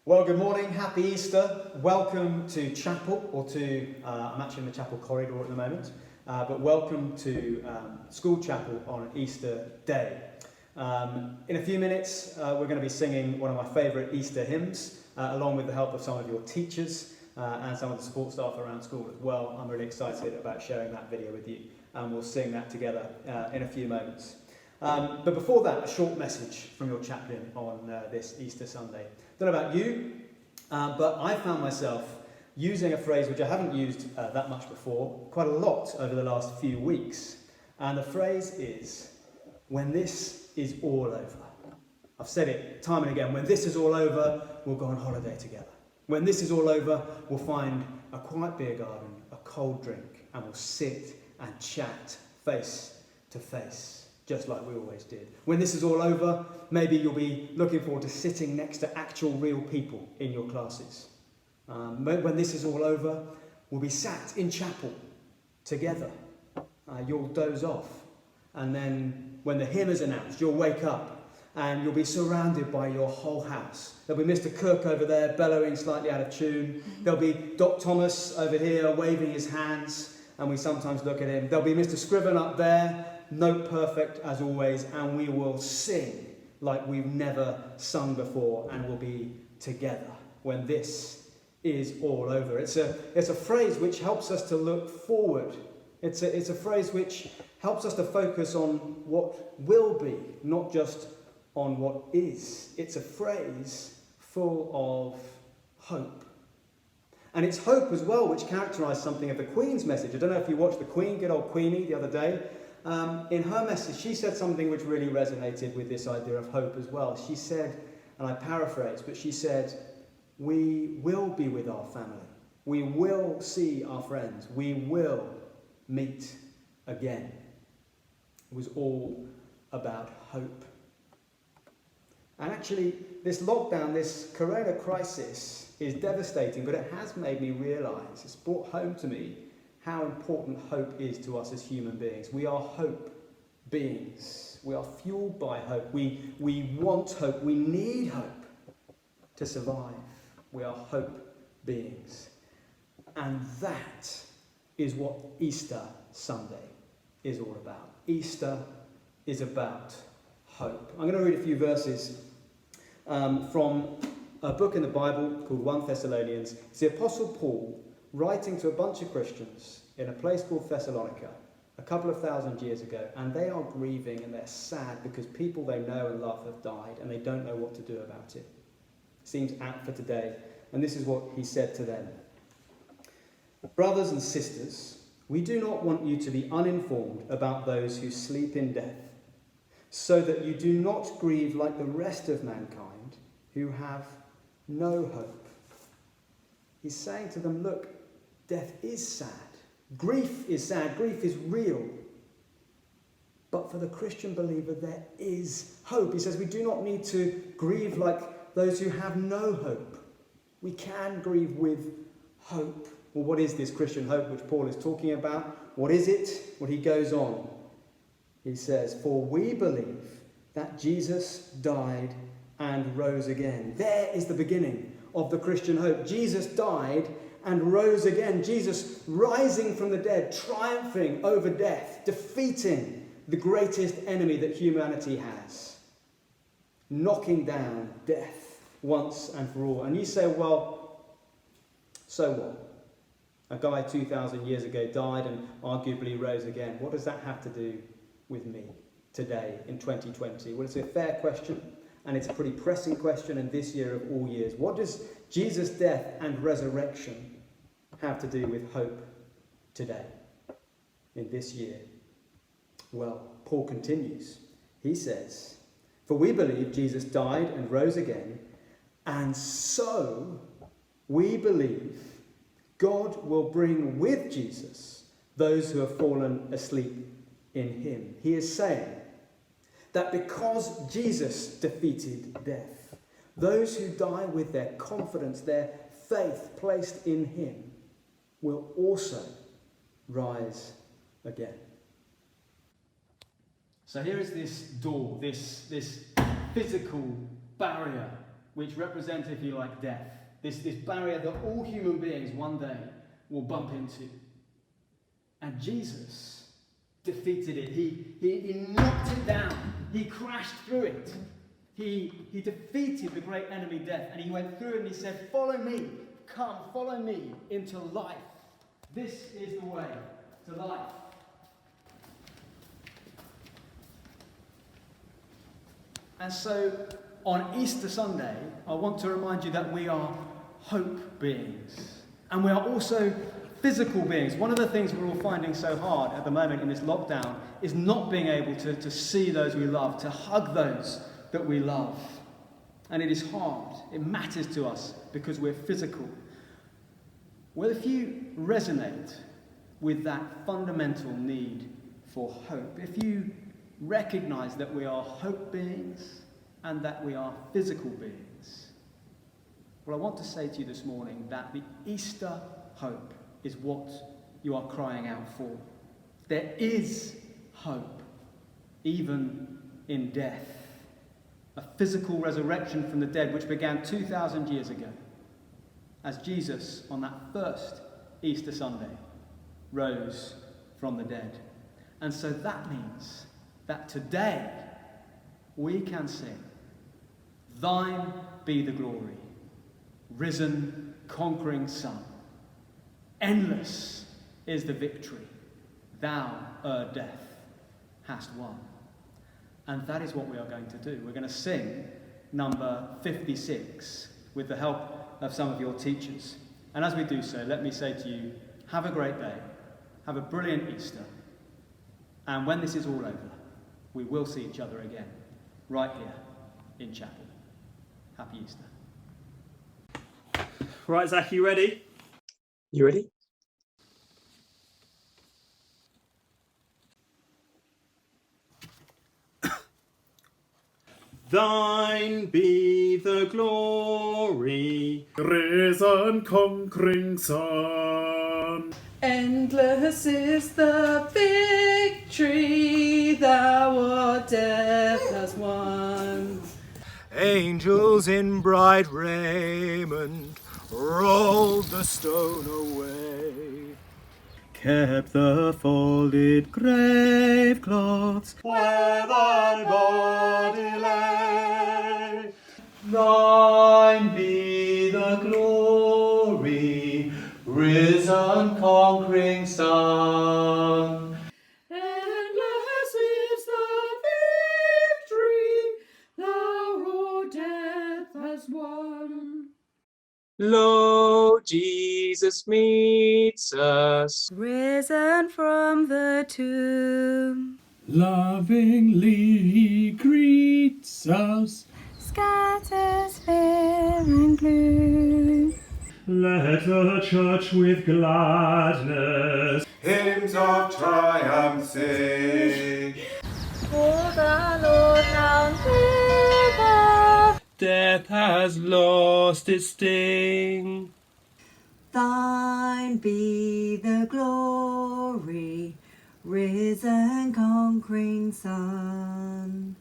Well, good morning, happy Easter. Welcome to chapel, or to, I'm actually in the chapel corridor at the moment, but welcome to school chapel on Easter Day. In a few minutes, we're going to be singing one of my favourite Easter hymns, along with the help of some of your teachers and some of the support staff around school as well. I'm really excited about sharing that video with you, and we'll sing that together in a few moments. But before that, a short message from your chaplain on this Easter Sunday. Don't know about you, but I found myself using a phrase which I haven't used that much before, quite a lot over the last few weeks. And the phrase is, when this is all over. I've said it time and again, when this is all over, we'll go on holiday together. When this is all over, we'll find a quiet beer garden, a cold drink, and we'll sit and chat face to face, just like we always did. When this is all over, maybe you'll be looking forward to sitting next to actual real people in your classes. When this is all over, we'll be sat in chapel together. You'll doze off. And then when the hymn is announced, you'll wake up and you'll be surrounded by your whole house. There'll be Mr. Cook over there bellowing slightly out of tune. There'll be Doc Thomas over here waving his hands, and we sometimes look at him. There'll be Mr. Scriven up there, note perfect as always, and we will sing like we've never sung before, and we'll be together when this is all over. It's a phrase which helps us to look forward. It's a phrase which helps us to focus on what will be, not just on what is. It's a phrase full of hope. And it's hope as well which characterised something of the Queen's message. I don't know if you watched the Queen, good old Queenie, the other day. In her message, she said something which really resonated with this idea of hope as well. She said, and I paraphrase, but she said, we will be with our family. We will see our friends. We will meet again. It was all about hope. And actually, this lockdown, this corona crisis is devastating, but it has made me realise, it's brought home to me how important hope is to us as human beings. We are hope beings. We are fueled by hope. We want hope. We need hope to survive. We are hope beings. And that is what Easter Sunday is all about. Easter is about hope. I'm going to read a few verses from a book in the Bible called 1 Thessalonians. It's the Apostle Paul writing to a bunch of Christians in a place called Thessalonica a couple of thousand years ago, and they are grieving and they're sad because people they know and love have died and they don't know what to do about it. Seems apt for today, and this is what he said to them. Brothers and sisters, we do not want you to be uninformed about those who sleep in death, so that you do not grieve like the rest of mankind who have no hope. He's saying to them, look, death is sad. Grief is sad. Grief is real. But for the Christian believer, there is hope. He says we do not need to grieve like those who have no hope. We can grieve with hope. Well, what is this Christian hope which Paul is talking about? What is it? Well, he goes on. He says, for we believe that Jesus died and rose again. There is the beginning of the Christian hope. Jesus died and rose again. Jesus rising from the dead, triumphing over death, defeating the greatest enemy that humanity has, knocking down death once and for all. And you say, well, so what? A guy 2,000 years ago died and arguably rose again. What does that have to do with me today in 2020? Well, it's a fair question, and it's a pretty pressing question in this year of all years. What does Jesus' death and resurrection have to do with hope today, in this year? Well, Paul continues. He says, for we believe Jesus died and rose again, and so we believe God will bring with Jesus those who have fallen asleep in him. He is saying that because Jesus defeated death, those who die with their confidence, their faith placed in him, will also rise again. So here is this door, this physical barrier which represents, if you like, death. This barrier that all human beings one day will bump into. And Jesus defeated it. He knocked it down. He crashed through it. He defeated the great enemy death, and he went through it and he said, "Follow me, come, follow me into life. This is the way to life." And so on Easter Sunday, I want to remind you that we are hope beings. And we are also physical beings. One of the things we're all finding so hard at the moment in this lockdown is not being able to see those we love, to hug those that we love. And it is hard. It matters to us because we're physical. Well, if you resonate with that fundamental need for hope, if you recognize that we are hope beings and that we are physical beings, well, I want to say to you this morning that the Easter hope is what you are crying out for. There is hope, even in death. A physical resurrection from the dead, which began 2,000 years ago, as Jesus, on that first Easter Sunday, rose from the dead. And so that means that today we can sing, "Thine be the glory, risen, conquering Son. Endless is the victory, thou, death, hast won." And that is what we are going to do. We're going to sing number 56 with the help of some of your teachers. And as we do so, let me say to you, have a great day, have a brilliant Easter, and when this is all over, we will see each other again, right here in chapel. Happy Easter. Right, Zach, you ready? You ready? Thine be the glory, Risen conquering Son. Endless is the victory, thou, O death, hast won. Angels in bright raiment rolled the stone away. kept the folded grave cloths Where thy body lay. Thine be the glory, risen conquering Son. Endless is the victory, thou, O death, hast won. Lo, Jesus meets us, Risen from the tomb, lovingly he greets us. scatters fear and gloom. Let the church with gladness hymns of triumph sing. For the Lord now liveth, death has lost its sting. Thine be the glory, risen conquering Son.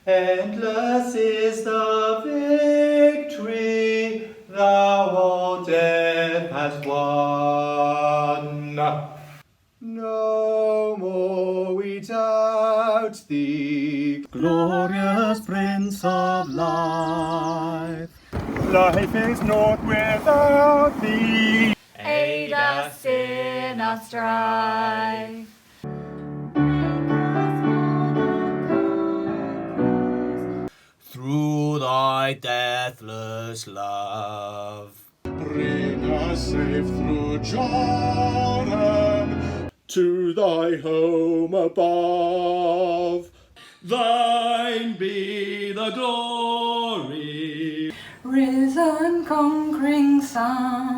Endless is the victory, thou, O death, hast won. No more we doubt thee, Glorious Prince of Life. Life is naught without thee. aid us in our strife. Through thy deathless love, bring us safe through Jordan to thy home above. Thine be the glory, Risen conquering Son.